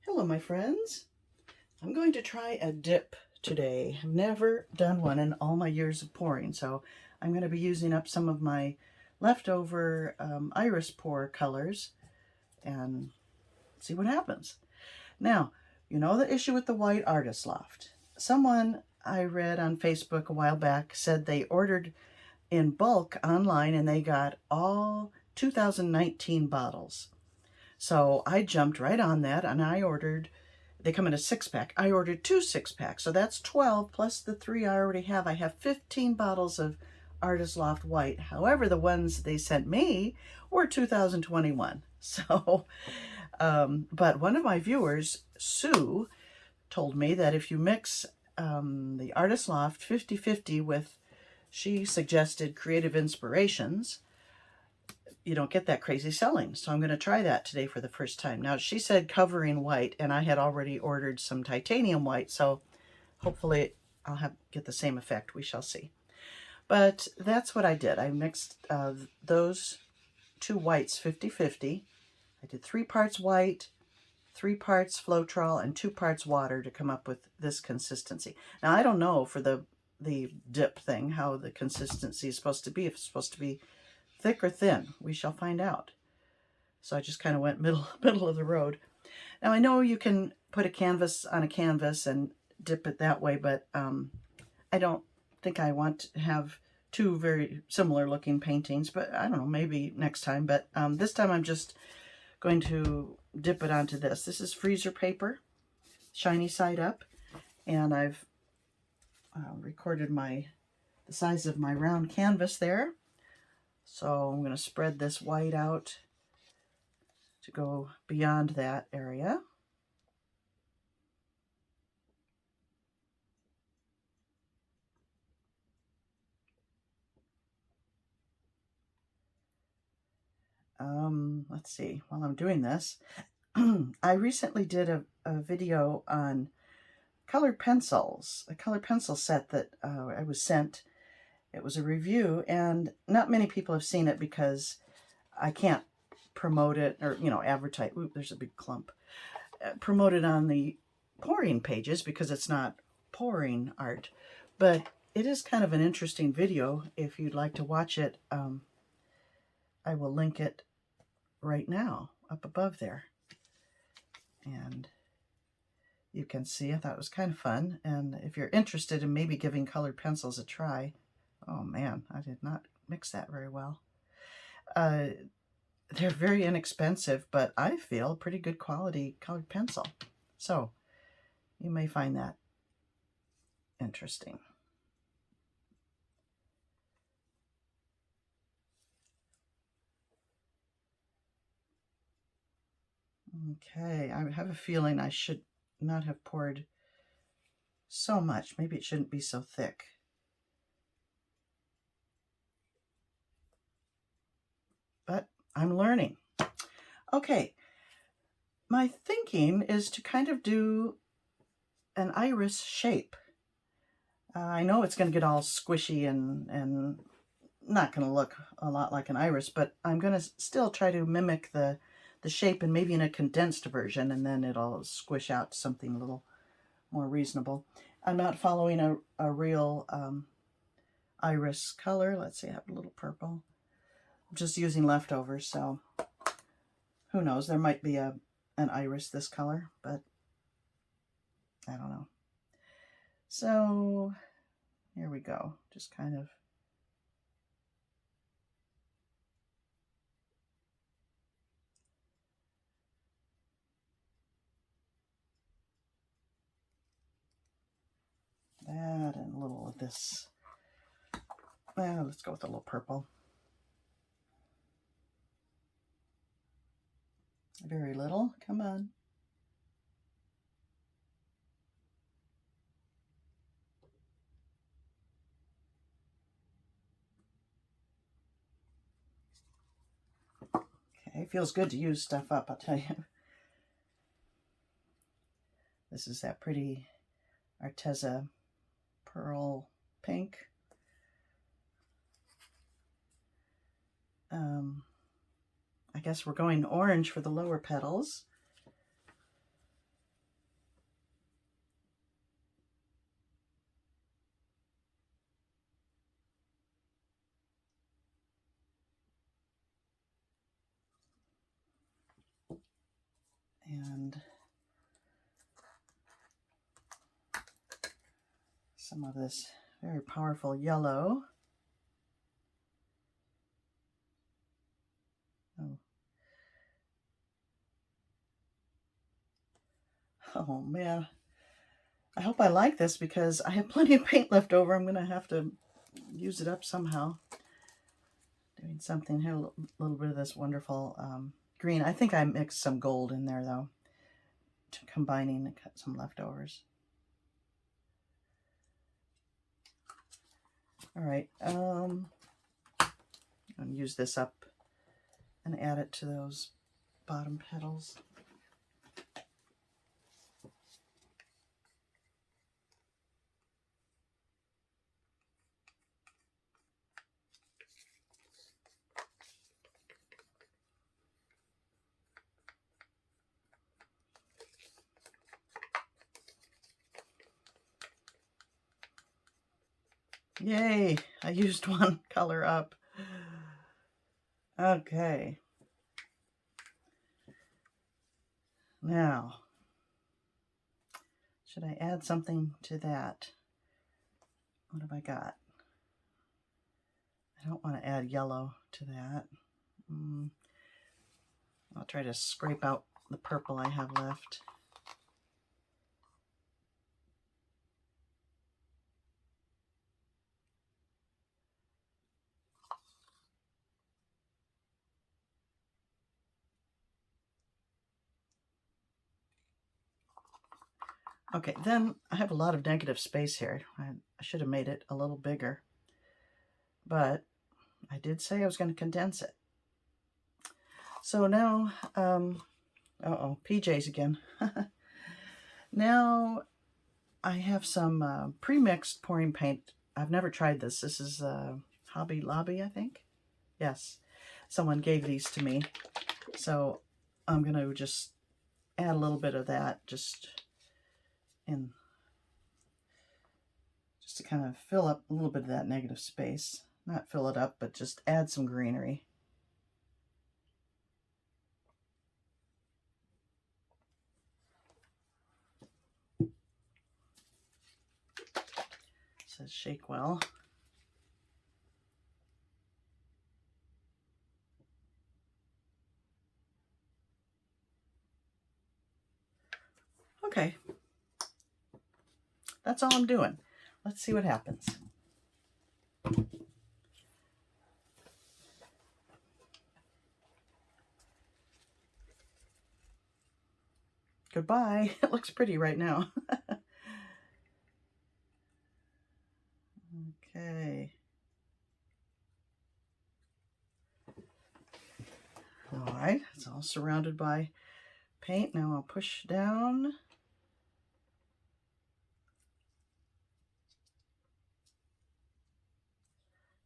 Hello, my friends. I'm going to try a dip today. I've never done one in all my years of pouring, so I'm going to be using up some of my leftover iris pour colors and see what happens. Now, you know the issue with the white artist loft. Someone I read on Facebook a while back said they ordered in bulk online and they got all 2019 bottles. So I jumped right on that and I ordered, they come in a 6-pack. I ordered 2 6-packs. So that's 12 plus the 3 I already have. I have 15 bottles of Artist Loft White. However, the ones they sent me were 2021. So, but one of my viewers, Sue, told me that if you mix the Artist Loft 50/50 with, she suggested Creative Inspirations, you don't get that crazy selling. So I'm going to try that today for the first time. Now, she said covering white, and I had already ordered some titanium white, so hopefully I'll get the same effect. We shall see. But that's what I did. I mixed those 2 whites 50/50. I did 3 parts white, 3 parts Floetrol, and 2 parts water to come up with this consistency. Now, I don't know for the dip thing how the consistency is supposed to be. If it's supposed to be thick or thin, we shall find out. So I just kind of went middle of the road. Now I know you can put a canvas on a canvas and dip it that way, but I don't think I want to have 2 very similar looking paintings, but I don't know, maybe next time. But this time I'm just going to dip it onto this. This is freezer paper, shiny side up, and I've recorded the size of my round canvas there. So I'm going to spread this white out to go beyond that area. Let's see, while I'm doing this, I recently did a video on colored pencils, a colored pencil set that I was sent. It was a review, and not many people have seen it because I can't promote it or, advertise. Ooh, there's a big clump. Promote it on the pouring pages because it's not pouring art. But it is kind of an interesting video. If you'd like to watch it, I will link it right now up above there. And you can see, I thought it was kind of fun. And if you're interested in maybe giving colored pencils a try, oh man, I did not mix that very well. They're very inexpensive, but I feel pretty good quality colored pencil. So you may find that interesting. Okay, I have a feeling I should not have poured so much. Maybe it shouldn't be so thick. But I'm learning. Okay, my thinking is to kind of do an iris shape. I know it's going to get all squishy and not going to look a lot like an iris, but I'm going to still try to mimic the shape, and maybe in a condensed version, and then it'll squish out to something a little more reasonable. I'm not following a real iris color. Let's see, I have a little purple. I'm just using leftovers, so who knows? There might be an iris this color, but I don't know. So here we go. Just kind of that and a little of this. Well, let's go with a little purple. Very little. Come on. Okay, it feels good to use stuff up, I'll tell you. This is that pretty Arteza pearl pink. I guess we're going orange for the lower petals. some of this very powerful yellow. Oh. Oh man, I hope I like this because I have plenty of paint left over. I'm gonna have to use it up somehow. Doing something here, a little bit of this wonderful green. I think I mixed some gold in there though, combining and cut some leftovers. All right, I'm gonna use this up and add it to those bottom petals. Yay, I used one color up. Okay. Now, should I add something to that? What have I got? I don't want to add yellow to that. I'll try to scrape out the purple I have left. Okay, then I have a lot of negative space here. I should have made it a little bigger, but I did say I was going to condense it. So now, uh-oh, PJs again. Now I have some pre-mixed pouring paint. I've never tried this. This is Hobby Lobby, I think. Yes, someone gave these to me. So I'm going to just add a little bit of that just to kind of fill up a little bit of that negative space. Not fill it up, but just add some greenery. It says shake well. Okay, that's all I'm doing. Let's see what happens. Goodbye. It looks pretty right now. Okay. All right, it's all surrounded by paint. Now I'll push down.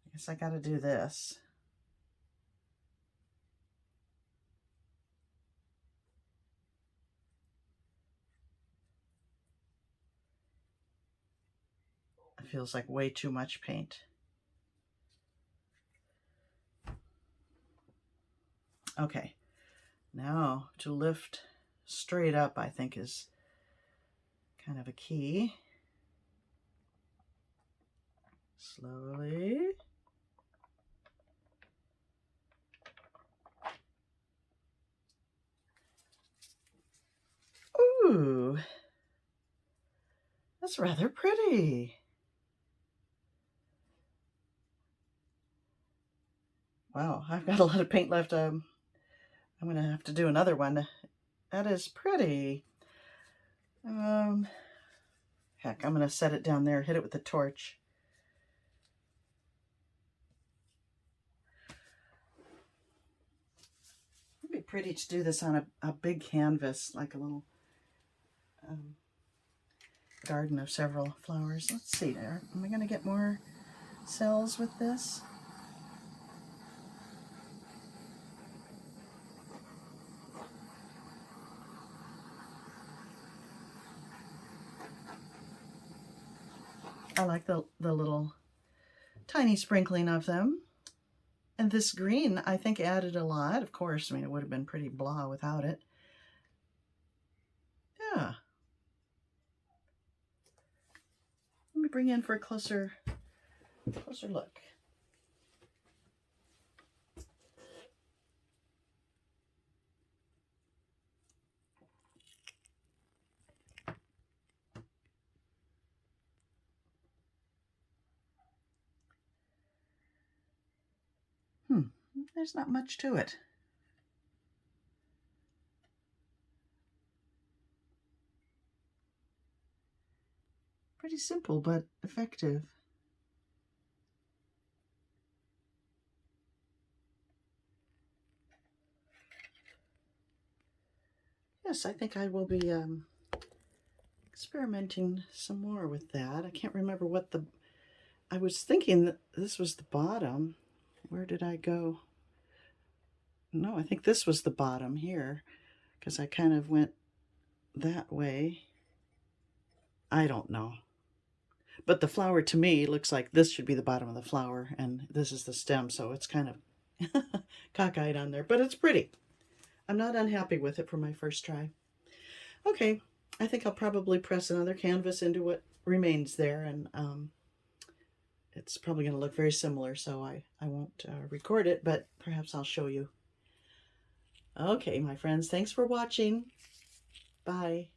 I guess I got to do this. It feels like way too much paint. Okay, now to lift straight up, I think is kind of a key. Slowly. Ooh, that's rather pretty. Wow, I've got a lot of paint left. I'm going to have to do another one. That is pretty. Heck, I'm going to set it down there, hit it with the torch. It'd be pretty to do this on a big canvas, like a little garden of several flowers. Let's see there. Am I going to get more cells with this? I like the little tiny sprinkling of them. And this green, I think, added a lot. Of course, I mean, it would have been pretty blah without it. Yeah. me bring in for a closer look. There's not much to it. Pretty simple, but effective. Yes, I think I will be experimenting some more with that. I can't remember what I was thinking that this was the bottom. Where did I go? No, I think this was the bottom here, because I kind of went that way. I don't know. But the flower to me looks like this should be the bottom of the flower, and this is the stem, so it's kind of cockeyed on there. But it's pretty. I'm not unhappy with it for my first try. Okay, I think I'll probably press another canvas into what remains there, and it's probably going to look very similar, so I won't record it, but perhaps I'll show you. Okay, my friends, thanks for watching. Bye.